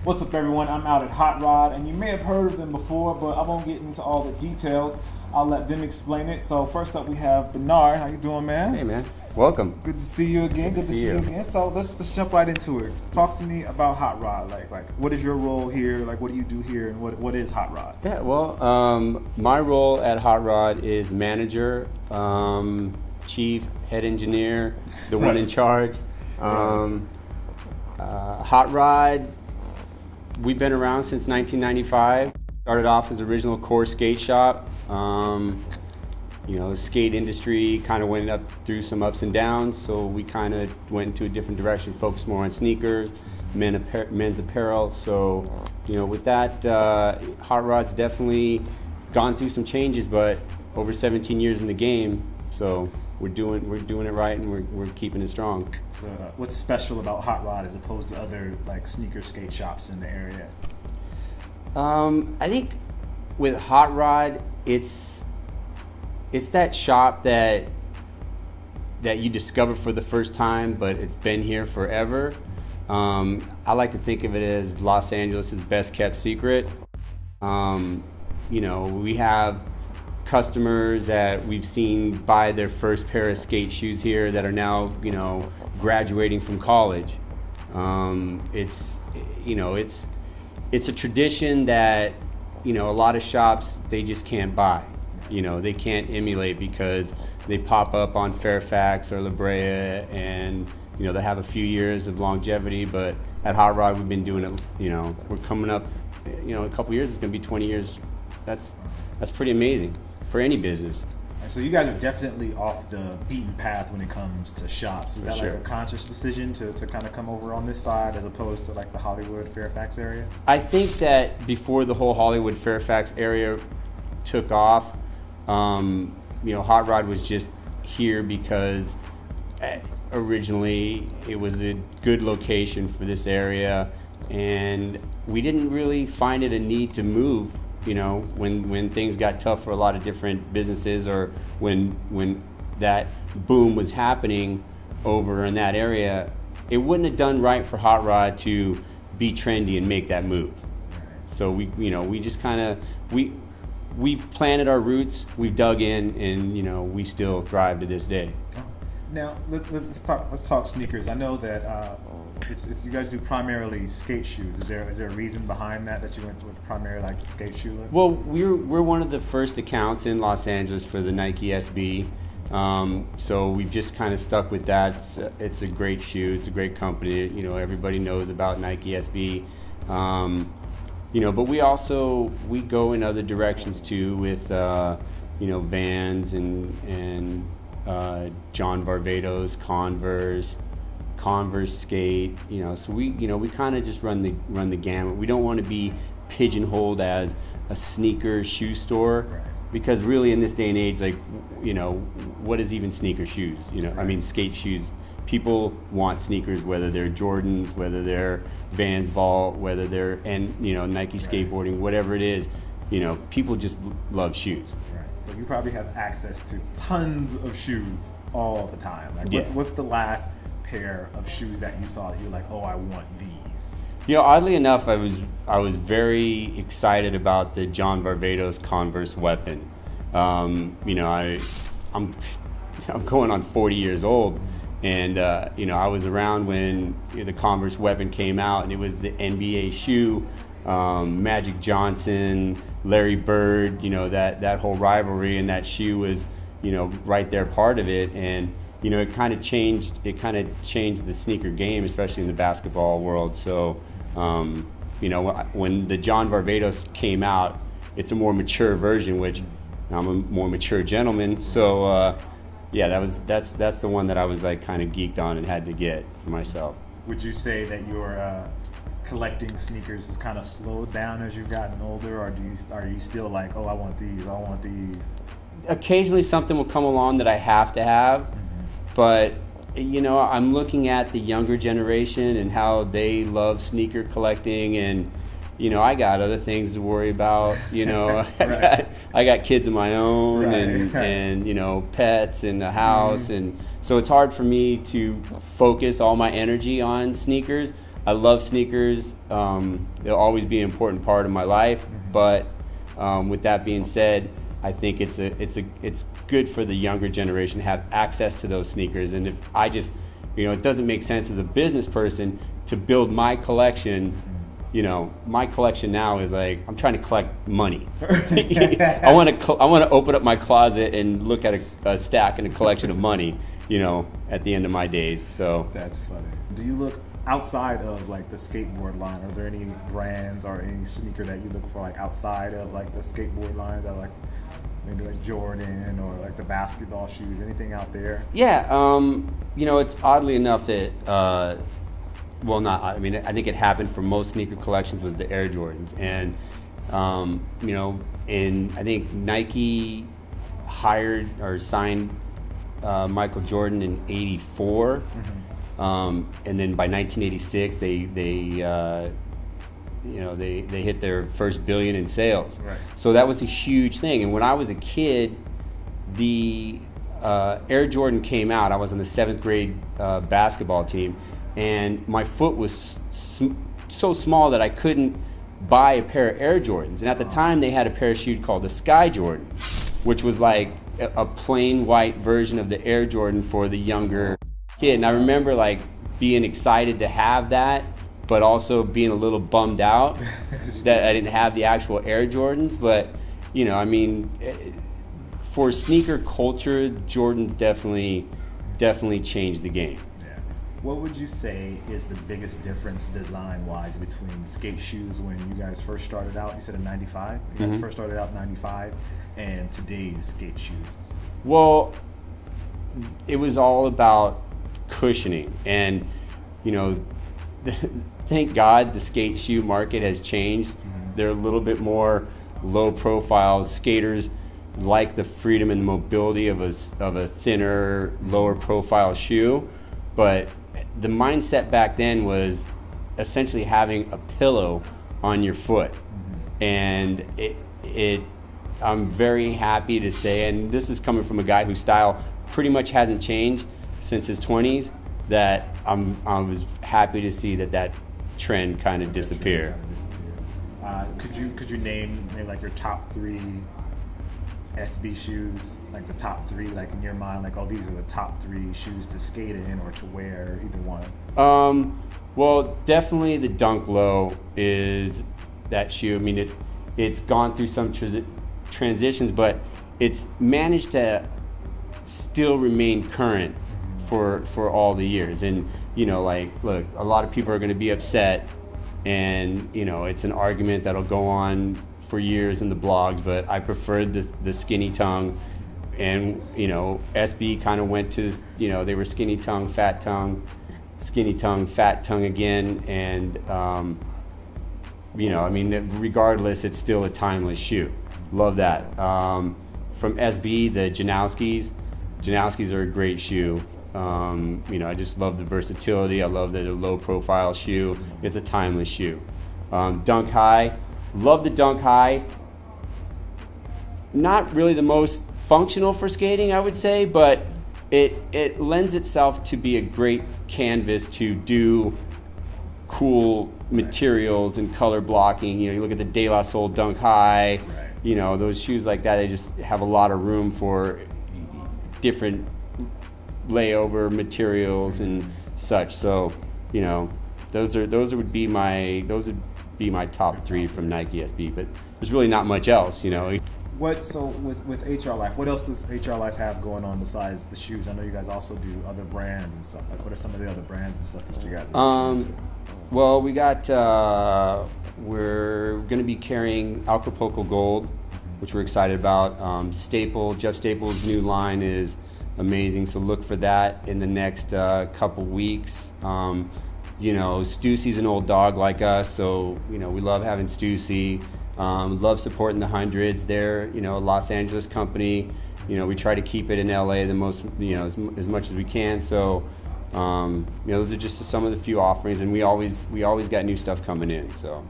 What's up, everyone? I'm out at Hot Rod, and you may have heard of them before, but I won't get into all the details. I'll let them explain it. So first up, we have Bernard. How you doing, man? Hey, man. Welcome. Good to see you again. Good to see you again. So let's jump right into it. Talk to me about Hot Rod. Like what is your role here? Like, what do you do here, and what is Hot Rod? Yeah, well, my role at Hot Rod is manager, chief, head engineer, the one in charge. Hot Rod, we've been around since 1995. Started off as original core skate shop. You know, the skate industry kind of went up through some ups and downs, so we kind of went into a different direction, focused more on sneakers, men's apparel. So, you know, with that, Hot Rod's definitely gone through some changes, but over 17 years in the game, so we're doing it right, and we're keeping it strong. What's special about Hot Rod as opposed to other like sneaker skate shops in the area? I think with Hot Rod, it's that shop that you discover for the first time, but it's been here forever. I like to think of it as Los Angeles' best kept secret. You know, we have customers that we've seen buy their first pair of skate shoes here that are now, you know, graduating from college. It's a tradition that, you know, a lot of shops, they just can't buy. You know, they can't emulate because they pop up on Fairfax or La Brea, and, you know, they have a few years of longevity. But at Hot Rod, we've been doing it, you know, we're coming up, you know, in a couple years, it's going to be 20 years. That's pretty amazing for any business. And so you guys are definitely off the beaten path when it comes to shops. Is that like a conscious decision to kind of come over on this side as opposed to like the Hollywood, Fairfax area? I think that before the whole Hollywood, Fairfax area took off, you know, Hot Rod was just here because originally it was a good location for this area, and we didn't really find it a need to move. You know, when things got tough for a lot of different businesses, or when that boom was happening over in that area, it wouldn't have done right for Hot Rod to be trendy and make that move. So we just kind of we've planted our roots, we've dug in, and, you know, we still thrive to this day. Now let's talk sneakers. I know that you guys do primarily skate shoes. Is there a reason behind that you went with primarily like skate shoe look? Well, we're one of the first accounts in Los Angeles for the Nike SB. So we've just kind of stuck with that. It's a great shoe. It's a great company. You know, everybody knows about Nike SB. You know, but we go in other directions too with you know, Vans and John Varvatos, Converse skate. You know, so we kind of just run the gamut. We don't want to be pigeonholed as a sneaker shoe store, because really in this day and age, like, you know, what is even sneaker shoes? You know, I mean, skate shoes. People want sneakers, whether they're Jordans, whether they're Vans Vault, whether they're, and, you know, Nike skateboarding, whatever it is. You know, people just love shoes. Right. But you probably have access to tons of shoes all the time. Like, what's the last pair of shoes that you saw that you're like, oh, I want these? You know, oddly enough, I was very excited about the John Varvatos Converse Weapon. You know, I'm going on 40 years old. And, you know, I was around when the Converse Weapon came out, and it was the NBA shoe, Magic Johnson, Larry Bird, you know, that whole rivalry, and that shoe was, you know, right there part of it. And, you know, it kind of changed the sneaker game, especially in the basketball world. So, you know, when the John Varvatos came out, it's a more mature version, which I'm a more mature gentleman. So, yeah, that's the one that I was like kind of geeked on and had to get for myself. Would you say that your collecting sneakers has kind of slowed down as you've gotten older, or are you still like, oh, I want these? Occasionally something will come along that I have to have, but, you know, I'm looking at the younger generation and how they love sneaker collecting, and, you know, I got other things to worry about. You know, I got kids of my own, and you know, pets and the house, and so it's hard for me to focus all my energy on sneakers. I love sneakers. They'll always be an important part of my life. But with that being said, I think it's good for the younger generation to have access to those sneakers. And if I just, it doesn't make sense as a business person to build my collection. My collection now is like, I'm trying to collect money. I want to open up my closet and look at a stack and a collection of money, at the end of my days. So that's funny. Do you look outside of like the skateboard line? Are there any brands or any sneaker that you look for like outside of like the skateboard line, that like maybe like Jordan or like the basketball shoes, anything out there? Yeah, it's oddly enough that I think it happened for most sneaker collections was the Air Jordans, and and I think Nike hired or signed Michael Jordan in '84. And then by 1986, they hit their first billion in sales. Right. So that was a huge thing. And when I was a kid, the Air Jordan came out. I was on the 7th grade basketball team, and my foot was so small that I couldn't buy a pair of Air Jordans. And at the time, they had a pair of shoes called the Sky Jordan, which was like a plain white version of the Air Jordan for the younger kid. And I remember like being excited to have that, but also being a little bummed out that I didn't have the actual Air Jordans. But for sneaker culture, Jordans definitely changed the game. Yeah. What would you say is the biggest difference design-wise between skate shoes when you guys first started out? You said in '95. You guys first started out in '95, and today's skate shoes. Well, it was all about cushioning, and thank God the skate shoe market has changed. They're a little bit more low profile. Skaters like the freedom and mobility of a thinner, lower profile shoe, but the mindset back then was essentially having a pillow on your foot. And I'm very happy to say, and this is coming from a guy whose style pretty much hasn't changed since his 20s, that I was happy to see that trend kind of disappear. Could you name maybe like your top 3 SB shoes, like the top 3, like in your mind, like, oh, these are the top 3 shoes to skate in or to wear, either one? Well, definitely the Dunk Low is that shoe. I mean, it's gone through some transitions, but it's managed to still remain current for all the years. And look, a lot of people are going to be upset, and it's an argument that'll go on for years in the blogs, but I preferred the skinny tongue. And SB kind of went to they were skinny tongue, fat tongue, skinny tongue, fat tongue again. And regardless, it's still a timeless shoe. Love that. From SB, the Janowskis are a great shoe. I just love the versatility. I love that a low profile shoe. It's a timeless shoe. Dunk High, love the Dunk High. Not really the most functional for skating, I would say, but it lends itself to be a great canvas to do cool materials and color blocking. You look at the De La Soul Dunk High, those shoes like that, they just have a lot of room for different layover materials and such. So those would be my top 3 from Nike SB, but there's really not much else. So with HR Life, what else does HR Life have going on besides the shoes? I know you guys also do other brands and stuff. Like, what are some of the other brands and stuff that you guys are into? Well, we got we're going to be carrying Acapulco Gold, which we're excited about. Jeff Staples' new line is amazing, so look for that in the next couple weeks. Stussie's an old dog like us, so we love having Stussie. Love supporting the hundreds. They're a Los Angeles company. We try to keep it in LA the most, as much as we can. So those are just some of the few offerings, and we always got new stuff coming in. So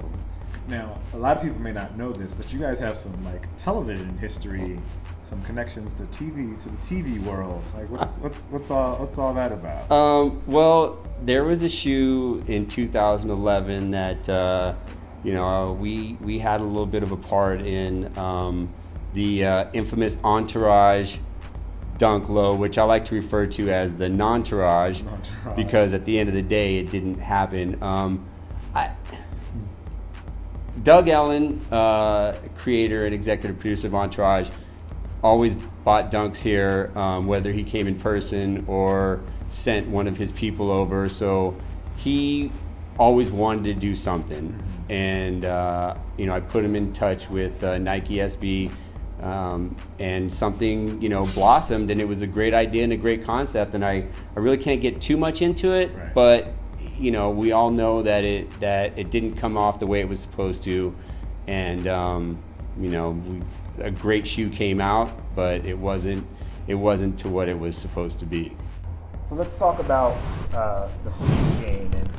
now, a lot of people may not know this, but you guys have some like television history some connections to the TV world. Like, what's all that about? Well, there was a shoe in 2011 that we had a little bit of a part in, the infamous Entourage Dunk Low, which I like to refer to as the non-tourage, because at the end of the day, it didn't happen. Doug Ellen, creator and executive producer of Entourage, always bought dunks here, whether he came in person or sent one of his people over. So he always wanted to do something, and I put him in touch with Nike SB, and something blossomed, and it was a great idea and a great concept. And I really can't get too much into it, right. But we all know that it didn't come off the way it was supposed to, and a great shoe came out, but it wasn't to what it was supposed to be. So let's talk about the sneaker game and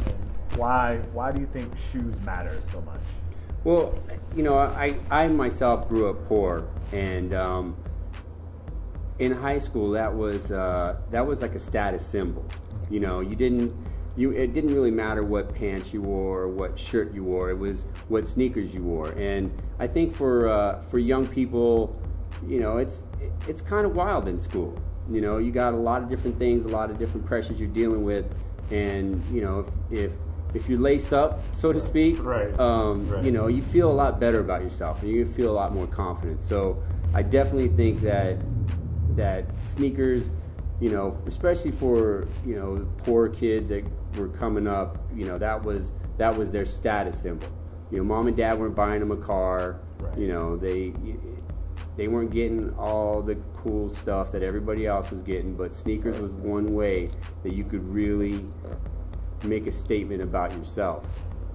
why do you think shoes matter so much? Well, I myself grew up poor, and in high school that was like a status symbol. It didn't really matter what pants you wore or what shirt you wore. It was what sneakers you wore. And I think for young people, it's kind of wild in school. You got a lot of different things, a lot of different pressures you're dealing with, and if you're laced up, so to speak, right. You feel a lot better about yourself, and you feel a lot more confident. So I definitely think that sneakers, especially for poor kids that were coming up, that was their status symbol. Mom and dad weren't buying them a car. Right. They weren't getting all the cool stuff that everybody else was getting, but sneakers was one way that you could really make a statement about yourself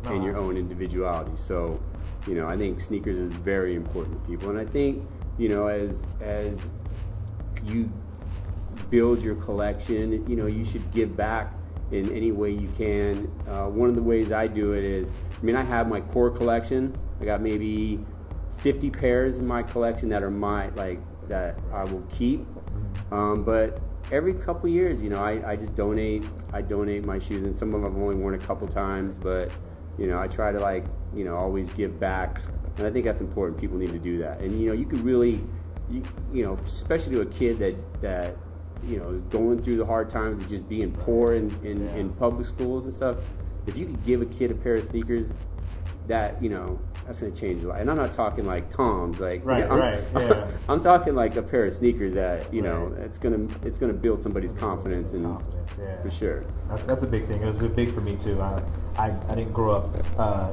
and your own individuality. So, I think sneakers is very important to people, and I think, as you build your collection, you should give back in any way you can. One of the ways I do it is, I have my core collection. I got maybe 50 pairs in my collection that are that I will keep. But every couple years, I just donate my shoes, and some of them I've only worn a couple times, but I try to always give back, and I think that's important. People need to do that. And you could really, especially to a kid that is going through the hard times of just being poor in public schools and stuff. If you could give a kid a pair of sneakers, that that's gonna change your life. And I'm not talking like Toms, like I'm talking like a pair of sneakers that it's gonna build somebody's confidence, and for sure. That's a big thing. It was big for me too. I didn't grow up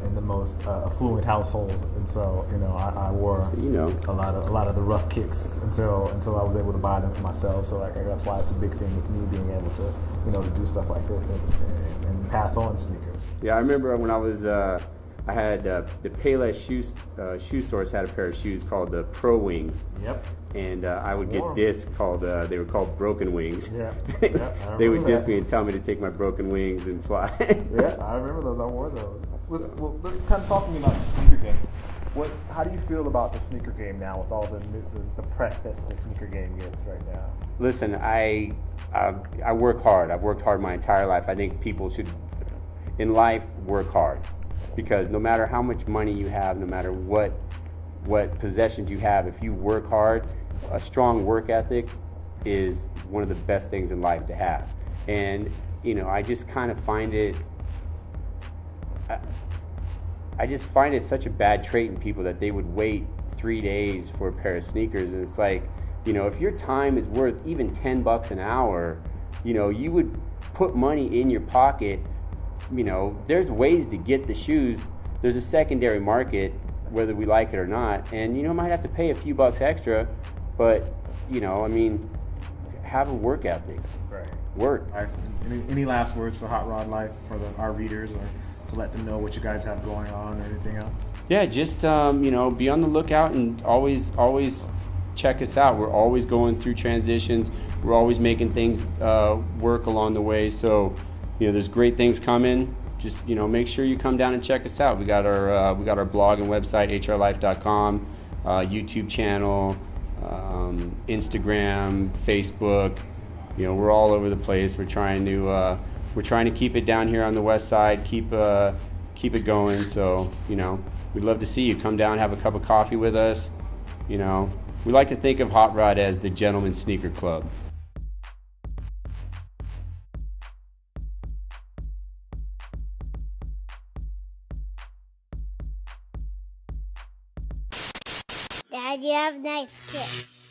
in the most affluent household, and so I wore a lot of the rough kicks until I was able to buy them for myself. So that's why it's a big thing with me being able to to do stuff like this and pass on sneakers. Yeah, I remember when I was. I had the Payless shoe source had a pair of shoes called the Pro Wings. Yep. And I would get dissed they were called Broken Wings. Yeah. They would diss me and tell me to take my broken wings and fly. Yeah, I remember those. I wore those. Let's kind of talking about the sneaker game. How do you feel about the sneaker game now with all the press that the sneaker game gets right now? Listen, I work hard. I've worked hard my entire life. I think people should, in life, work hard. Because no matter how much money you have, no matter what possessions you have, if you work hard, a strong work ethic is one of the best things in life to have. And I just kind of find it. I just find it such a bad trait in people that they would wait 3 days for a pair of sneakers, and it's like, if your time is worth even $10 an hour, you would put money in your pocket. There's ways to get the shoes. There's a secondary market, whether we like it or not, and might have to pay a few bucks extra, but have a work ethic. Right. Work. All right. Any last words for Hot Rod Life for our readers, or to let them know what you guys have going on, or anything else? Yeah, just be on the lookout, and always check us out. We're always going through transitions. We're always making things work along the way. So. There's great things coming. Just make sure you come down and check us out. We got our blog and website, hrlife.com, YouTube channel. Instagram, Facebook. You know, we're all over the place. We're trying to keep it down here on the west side, keep it going. So, you know, we'd love to see you come down, have a cup of coffee with us. You know, we like to think of Hot Rod as the gentleman's sneaker club. Dad, you have nice kids.